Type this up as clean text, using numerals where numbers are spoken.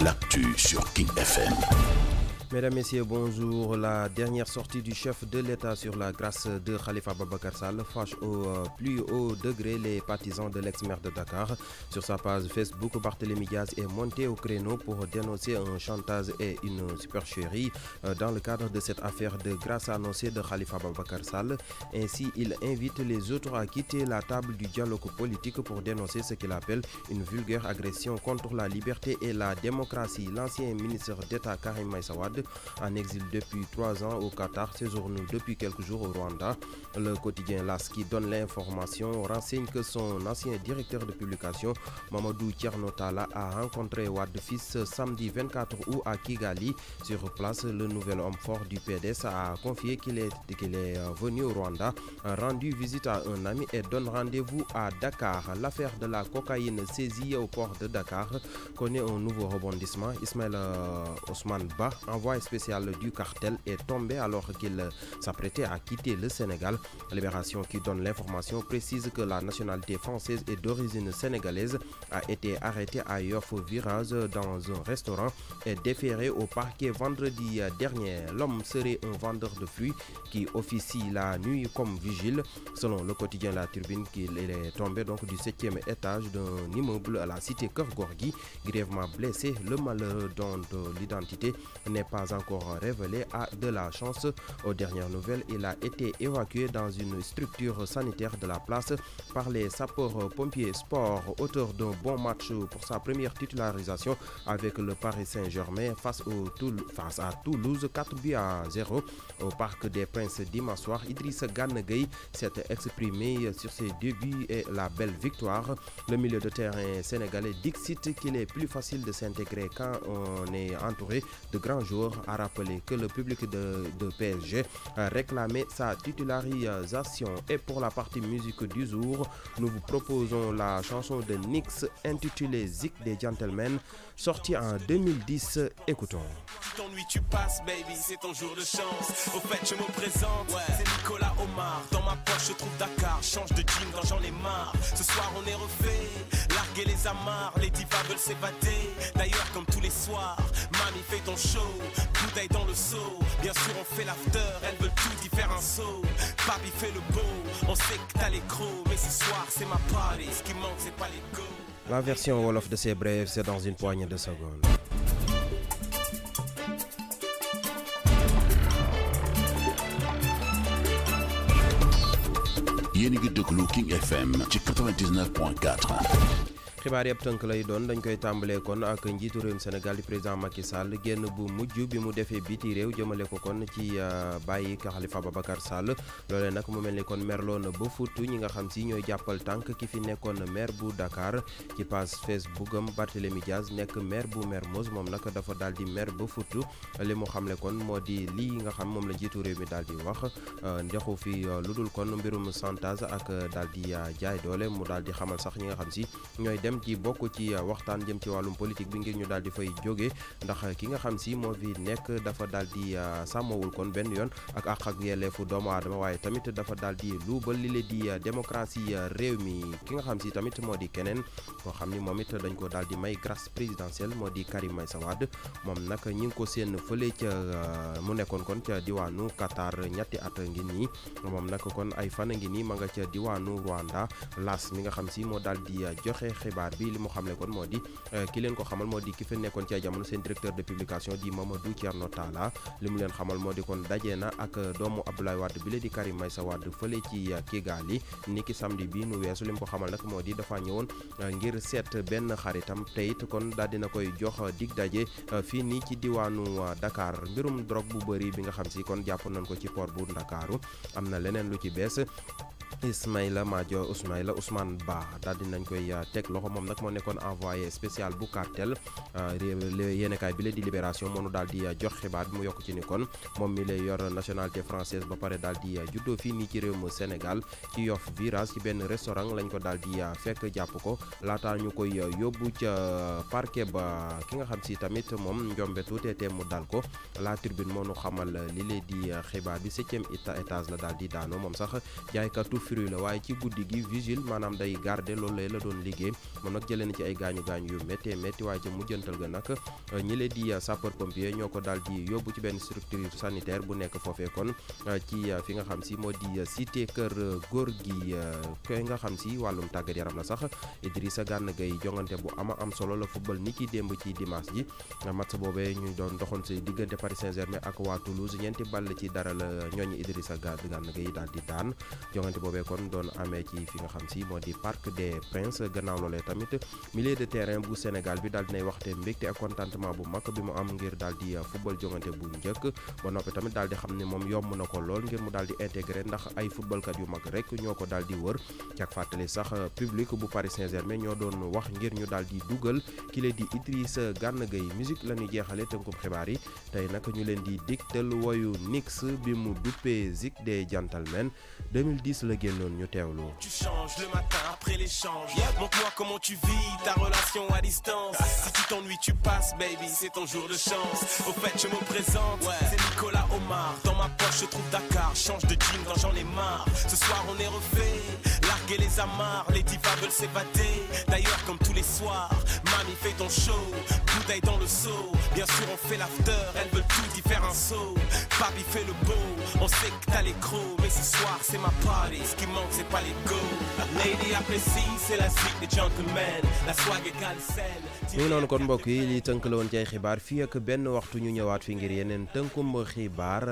l'actu sur King FM. Mesdames, Messieurs, bonjour. La dernière sortie du chef de l'État sur la grâce de Khalifa Ababakar Sall fâche au plus haut degré les partisans de l'ex-maire de Dakar. Sur sa page Facebook, Barthélémy Diaz est monté au créneau pour dénoncer un chantage et une supercherie dans le cadre de cette affaire de grâce annoncée de Khalifa Ababakar Sall. Ainsi, il invite les autres à quitter la table du dialogue politique pour dénoncer ce qu'il appelle une vulgaire agression contre la liberté et la démocratie. L'ancien ministre d'État Karim Meïssa Wade, en exil depuis 3 ans au Qatar, séjourne depuis quelques jours au Rwanda. Le quotidien LAS, qui donne l'information, renseigne que son ancien directeur de publication, Mamadou Thierno Talla, a rencontré Wade fils samedi 24 août à Kigali. Sur place, le nouvel homme fort du PDS a confié qu'il est venu au Rwanda, rendu visite à un ami et donne rendez-vous à Dakar. L'affaire de la cocaïne saisie au port de Dakar connaît un nouveau rebondissement. Ismaël Ousmane Ba, envoyé spécial du cartel, est tombé alors qu'il s'apprêtait à quitter le Sénégal. Libération, qui donne l'information, précise que la nationalité française et d'origine sénégalaise a été arrêtée à Yoff Virage dans un restaurant et déféré au parquet vendredi dernier. L'homme serait un vendeur de fruits qui officie la nuit comme vigile. Selon le quotidien La Tribune, il est tombé donc du 7e étage d'un immeuble à la cité Keur Gorgui, grièvement blessé. Le malheureux, dont l'identité n'est pas encore révélée, a de la chance. Aux dernières nouvelles, il a été évacué dans une structure sanitaire de la place par les sapeurs-pompiers. Sport, auteur d'un bon match pour sa première titularisation avec le Paris Saint-Germain face à Toulouse, 4-0 au Parc des Princes dimanche soir. Idrissa Gana Gueye s'est exprimé sur ses débuts et la belle victoire. Le milieu de terrain sénégalais dixit qu'il est plus facile de s'intégrer quand on est entouré de grands joueurs, a rappelé que le public de PSG a réclamé sa titularisation. Et pour la partie musique du jour, nous vous proposons la chanson de Nix intitulée Zik des Gentlemen, sortie en 2010. Écoutons. Tu t'ennuies, tu passes, baby, c'est ton jour de chance. Au fait, je me présente, c'est Nicolas Omar. Dans ma poche, je trouve Dakar. Change de jean quand j'en ai marre. Ce soir, on est refait. Larguer les amarres, les divas veulent s'évader. D'ailleurs, comme tous les soirs, mamie fait ton show. Bouteille dans le seau. Bien sûr, on fait l'after. Elles veulent tout y faire un saut. Papi fait le beau. On sait que t'as les crocs. Mais ce soir, c'est ma party. Ce qui manque, c'est pas les go. La version Wolof de ces brèves, c'est dans une poignée de secondes. yéen a ngi déglu King FM ci 99.4. xibaar yëpp tënk lay doon dañ koy tàmbalee kon ak njiitu réewum Sénégal di président Macky Sall génn bu mujj bi mu defee biti réew jëmale ko kon ci bàyyi Khalifa Ababakar Sall loolee nag mu mel ni kon merloo na ba futu ñi nga xam si ñooy jàppal tànk ki fi nekkoon maire bu Dakar. ci page Facebook am Barthélémy Diaz nekk maire bu Mermoz moom nag dafa daal di maire ba futu li mu xamle kon moo di lii nga xam moom la njiitu réew mi daal di wax ndexu fi lu dul kon mbirum chantage ak daal di jaay doole. mu daal di xamal sax ñi nga xam si ñooy dem ci bokk ci waxtaan jëm ci wàllum politique bi ngir ñu daal di fay jóge ndax ki nga xam si moo fi nekk dafa daal di sàmmawul kon benn yoon ak àq ak yelleefu doomu aadama waaye tamit dafa daal di luubal li le di démocratie réew mi. ki nga xam si tamit moo di keneen koo xam ni moom it dañ ko daal di may grâce présidentielle moo di Karim Meïssa Wade. moom nag ñi ngi ko seen fële ca mu nekkoon kon ca diwaanu Qatar ñetti at ngi nii moom nag kon ay fan ngi nii ma nga ca diwaanu Rwanda. Las mi nga xam si moo daal di joxe xibaar bi li mu xamle kon moo di ki leen ko xamal moo di ki fa nekkoon ci ay jamono seen directeur de publication di Mamadou Thierno Talla. li mu leen xamal moo di kon daje na ak doomu Abdoulaye Wade bi la di Karim Meïssa Wade fële ci Kigali niki samedi bi nu weesu. li mu ko xamal nag moo di dafa ñëwoon ngir seet benn xaritam te it kon daal dina koy jox dig daje fii nii ci diwaanu Dakar. mbirum drogue bu bëri bi nga xam si kon jàpp nañ ko ci port bu Ndakaaru am na leneen lu ci bees. Ismaïla Ousmane Ba daal di nañ koy teg loxo. moom nag moo nekkoon envoyé spécial bu cartel. yéenekaay bi la di Libération moo nu daal di jox xibaar bi mu yokk ci ni kon moom mi lay yor nationalité française ba pare daal di juddoo fii nii ci réewum Sénégal ci Yoff Virage ci benn restaurant lañ ko daal di fekk jàpp ko laata ñu koy yóbbu ca parquet ba. ki nga xam si tamit moom njombe tuutee te mu dal ko. La Tribune moo nu xamal li lay di xibaar bi 7e étage la daal di daanoo. moom sax jaaykatu fruit la waaye ci guddi gi vigile maanaam day garder loolu la doon liggéey moom nag jëlee na ci ay gaañu yu métti waaye ca mujjantal ga nag ñi leen di sapeur pompier ñoo ko daal di yóbbu ci benn structure sanitaire bu nekk foofee kon ci fi nga xam si moo di cité kër góor gi koy nga xam si wàllum tàggat yaram la sax Idrissa Gana Gueye jongante bu am solo la football ni ki démb ci dimanche ji match boobee ñu doon doxoon si diggante Paris Saint-Germain ak waa Toulouse ñeenti ball ci dara la ñooñu Idrissa Gana Gueye daal di daan jongante boobee kon doon amee ci fi nga xam si moo di Parc des Princes gannaaw loolee tamit milieu de terrain bu Sénégal bi daal dinay waxte mbégte ak contentement bu mag bi mu am ngir daal di football jongante bu njëkk ba noppi tamit daal di xam ne moom yomb na ko lool ngir mu daal di intégré ndax ay footballkat yu mag rek ñoo ko daal di wër ci ak fàttali sax public bu Paris Saint-Germain ñoo doon wax ngir ñu daal di dugal ki leen di Idrissa Gana Gueye musique la ñuy jeexale tënkum xibaar yi tey nag ñu leen di digtal woyu Nix bi mu duppee Zik des Gentlemen 2010 la génnoon ñu teewlu. Tu changes le matin après l'échange. Montre-moi comment tu vis ta relation à distance. Si tu t'ennuies, tu passes, baby, c'est ton jour de chance. Au fait, je me présente, c'est Nicolas Omar. Dans ma poche, je trouve Dakar. Change de jean quand j'en ai marre. Ce soir, on est refait. Larguer les amarres, les divas veulent s'évader. D'ailleurs, comme tous les soirs, mamie fait ton show. Bouteille dans le seau. Bien sûr, on fait l'after. Elles veulent tout y faire un saut. Papi fait le beau. On sait que t'as les crocs. Mais ce soir, c'est ma party. Ce qui manque, c'est pas les go. Lady apprécie, c'est la suite des gentlemen. La swag égale scène. ñu ngi noonu kon mbokk yi li tënk la woon ci ay xibaar fii ak benn waxtu ñu ñëwaat fi ngir yeneen tënkum xibaar.